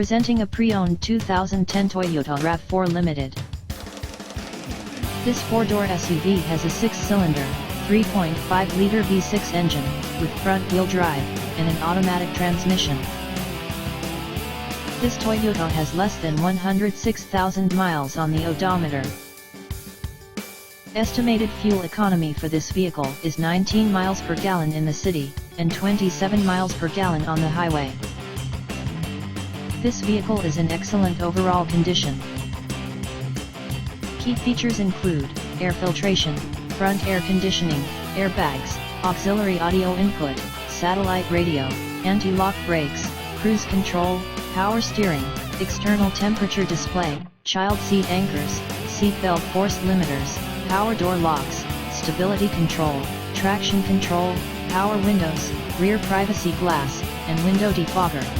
Presenting a pre-owned 2010 Toyota RAV4 Limited. This four-door SUV has a 6-cylinder, 3.5-liter V6 engine, with front-wheel drive, and an automatic transmission. This Toyota has less than 106,000 miles on the odometer. Estimated fuel economy for this vehicle is 19 miles per gallon in the city, and 27 miles per gallon on the highway. This vehicle is in excellent overall condition. Key features include air filtration, front air conditioning, airbags, auxiliary audio input, satellite radio, anti-lock brakes, cruise control, power steering, external temperature display, child seat anchors, seat belt force limiters, power door locks, stability control, traction control, power windows, rear privacy glass, and window defogger.